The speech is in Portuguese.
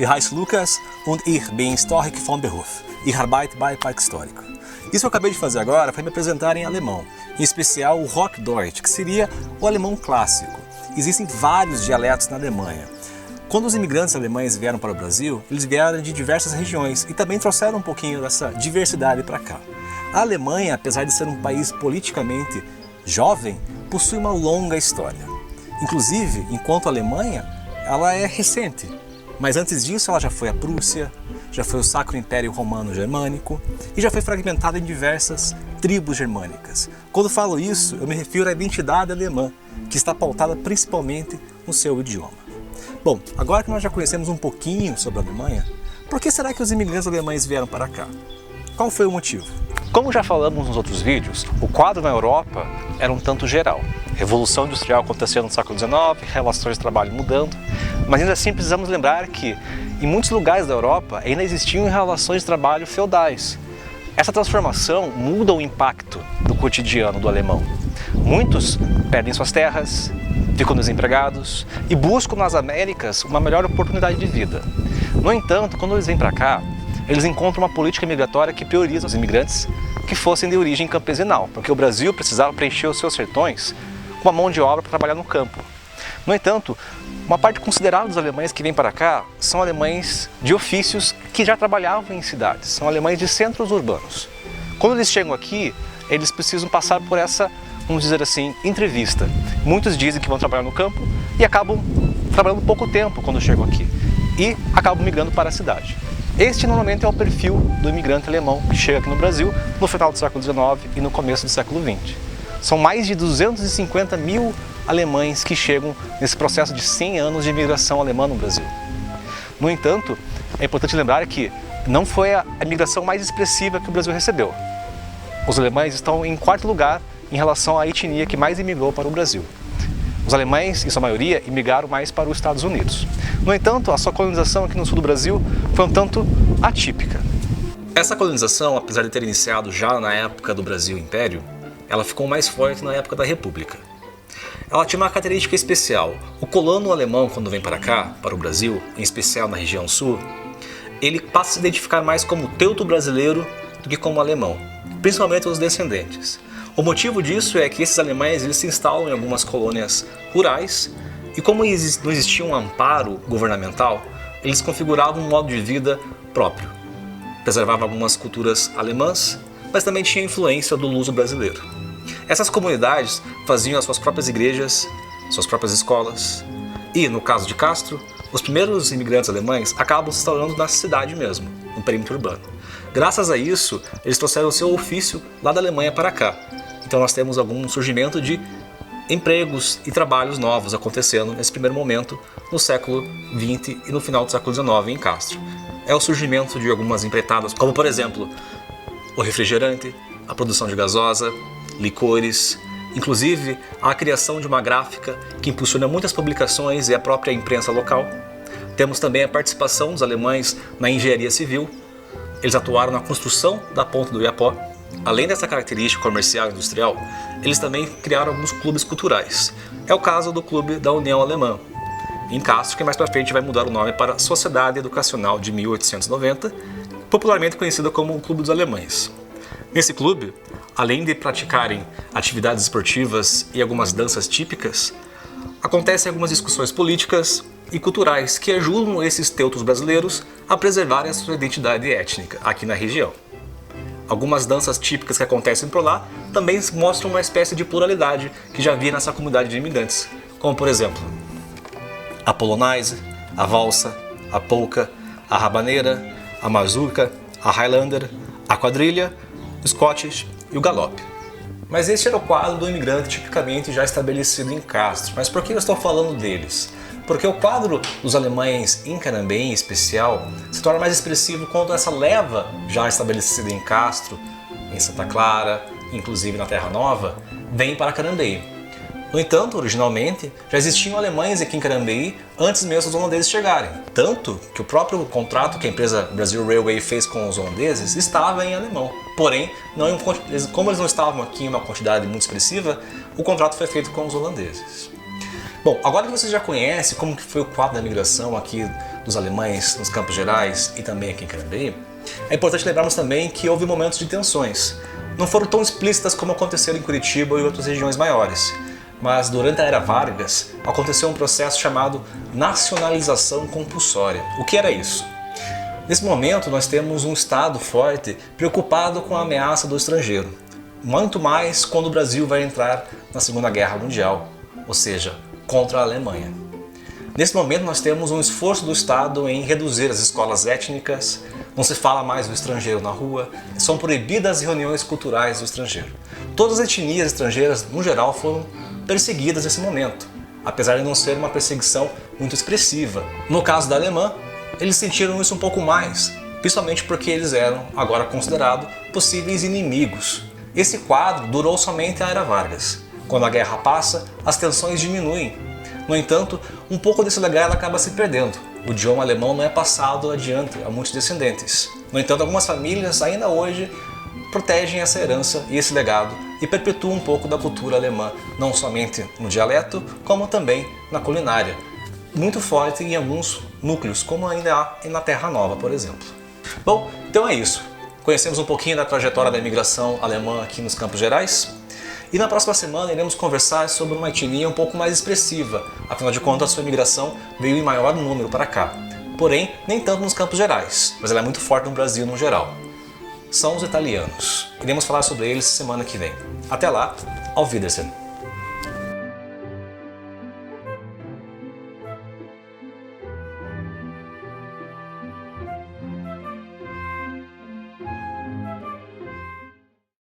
heiße Lukas und ich bin Historiker von Beruf. Ich arbeite bei Parque Histórico. Isso que eu acabei de fazer agora foi me apresentar em alemão, em especial o Hochdeutsch, que seria o alemão clássico. Existem vários dialetos na Alemanha. Quando os imigrantes alemães vieram para o Brasil, eles vieram de diversas regiões e também trouxeram um pouquinho dessa diversidade para cá. A Alemanha, apesar de ser um país politicamente jovem, possui uma longa história. Inclusive, enquanto Alemanha, ela é recente. Mas antes disso, ela já foi a Prússia, já foi o Sacro Império Romano Germânico e já foi fragmentada em diversas tribos germânicas. Quando falo isso, eu me refiro à identidade alemã, que está pautada principalmente no seu idioma. Bom, agora que nós já conhecemos um pouquinho sobre a Alemanha, por que será que os imigrantes alemães vieram para cá? Qual foi o motivo? Como já falamos nos outros vídeos, o quadro na Europa era um tanto geral. Revolução Industrial acontecendo no século XIX, relações de trabalho mudando, mas ainda assim precisamos lembrar que em muitos lugares da Europa ainda existiam relações de trabalho feudais. Essa transformação muda o impacto do cotidiano do alemão. Muitos perdem suas terras, ficam desempregados e buscam nas Américas uma melhor oportunidade de vida. No entanto, quando eles vêm para cá, eles encontram uma política migratória que prioriza os imigrantes que fossem de origem campesinal, porque o Brasil precisava preencher os seus sertões com a mão de obra para trabalhar no campo. No entanto, uma parte considerável dos alemães que vêm para cá são alemães de ofícios que já trabalhavam em cidades, são alemães de centros urbanos. Quando eles chegam aqui, eles precisam passar por essa, vamos dizer assim, entrevista. Muitos dizem que vão trabalhar no campo e acabam trabalhando pouco tempo quando chegam aqui e acabam migrando para a cidade. Este normalmente é o perfil do imigrante alemão que chega aqui no Brasil no final do século XIX e no começo do século XX. São mais de 250 mil alemães que chegam nesse processo de 100 anos de imigração alemã no Brasil. No entanto, é importante lembrar que não foi a imigração mais expressiva que o Brasil recebeu. Os alemães estão em quarto lugar em relação à etnia que mais imigrou para o Brasil. Os alemães, em sua maioria, imigraram mais para os Estados Unidos. No entanto, a sua colonização aqui no sul do Brasil foi um tanto atípica. Essa colonização, apesar de ter iniciado já na época do Brasil Império, ela ficou mais forte na época da República. Ela tinha uma característica especial. O colono alemão, quando vem para cá, para o Brasil, em especial na região sul, ele passa a se identificar mais como teuto-brasileiro do que como alemão, principalmente os descendentes. O motivo disso é que esses alemães eles se instalam em algumas colônias rurais e como não existia um amparo governamental, eles configuravam um modo de vida próprio. Preservavam algumas culturas alemãs, mas também tinha influência do luso brasileiro. Essas comunidades faziam as suas próprias igrejas, suas próprias escolas e, no caso de Castro, os primeiros imigrantes alemães acabam se instalando na cidade mesmo, no perímetro urbano. Graças a isso, eles trouxeram o seu ofício lá da Alemanha para cá. Então nós temos algum surgimento de empregos e trabalhos novos acontecendo nesse primeiro momento no século XX e no final do século XIX em Castro. É o surgimento de algumas empreitadas, como por exemplo, o refrigerante, a produção de gasosa, licores, inclusive a criação de uma gráfica que impulsiona muitas publicações e a própria imprensa local. Temos também a participação dos alemães na engenharia civil. Eles atuaram na construção da Ponte do Oiapoque. Além dessa característica comercial e industrial, eles também criaram alguns clubes culturais. É o caso do Clube da União Alemã, em Castro, que mais para frente vai mudar o nome para Sociedade Educacional de 1890, popularmente conhecida como o Clube dos Alemães. Nesse clube, além de praticarem atividades esportivas e algumas danças típicas, acontecem algumas discussões políticas e culturais que ajudam esses teutos brasileiros a preservarem a sua identidade étnica aqui na região. Algumas danças típicas que acontecem por lá também mostram uma espécie de pluralidade que já havia nessa comunidade de imigrantes, como por exemplo, a polonais, a valsa, a polka, a rabaneira, a mazurca, a highlander, a quadrilha, o scottish e o galope. Mas este era o quadro do imigrante tipicamente já estabelecido em Castro. Mas por que eu estou falando deles? Porque o quadro dos alemães em Carambeí, em especial, se torna mais expressivo quando essa leva já estabelecida em Castro, em Santa Clara, inclusive na Terra Nova, vem para Carambeí. No entanto, originalmente, já existiam alemães aqui em Carambeí antes mesmo dos holandeses chegarem. Tanto que o próprio contrato que a empresa Brazil Railway fez com os holandeses estava em alemão. Porém, como eles não estavam aqui em uma quantidade muito expressiva, o contrato foi feito com os holandeses. Bom, agora que você já conhece como que foi o quadro da migração aqui dos alemães nos Campos Gerais e também aqui em Canindé, é importante lembrarmos também que houve momentos de tensões. Não foram tão explícitas como aconteceram em Curitiba e outras regiões maiores, mas durante a Era Vargas aconteceu um processo chamado nacionalização compulsória. O que era isso? Nesse momento nós temos um Estado forte preocupado com a ameaça do estrangeiro, muito mais quando o Brasil vai entrar na Segunda Guerra Mundial, ou seja, contra a Alemanha. Nesse momento nós temos um esforço do Estado em reduzir as escolas étnicas, não se fala mais do estrangeiro na rua, são proibidas reuniões culturais do estrangeiro. Todas as etnias estrangeiras, no geral, foram perseguidas nesse momento, apesar de não ser uma perseguição muito expressiva. No caso da alemã, eles sentiram isso um pouco mais, principalmente porque eles eram agora considerados possíveis inimigos. Esse quadro durou somente a Era Vargas. Quando a guerra passa, as tensões diminuem. No entanto, um pouco desse legado acaba se perdendo. O idioma alemão não é passado adiante a muitos descendentes. No entanto, algumas famílias ainda hoje protegem essa herança e esse legado e perpetuam um pouco da cultura alemã, não somente no dialeto, como também na culinária. Muito forte em alguns núcleos, como ainda há na Terra Nova, por exemplo. Bom, então é isso. Conhecemos um pouquinho da trajetória da imigração alemã aqui nos Campos Gerais. E na próxima semana iremos conversar sobre uma etnia um pouco mais expressiva, afinal de contas a sua imigração veio em maior número para cá. Porém, nem tanto nos Campos Gerais, mas ela é muito forte no Brasil no geral. São os italianos. Iremos falar sobre eles semana que vem. Até lá, auf Wiedersehen!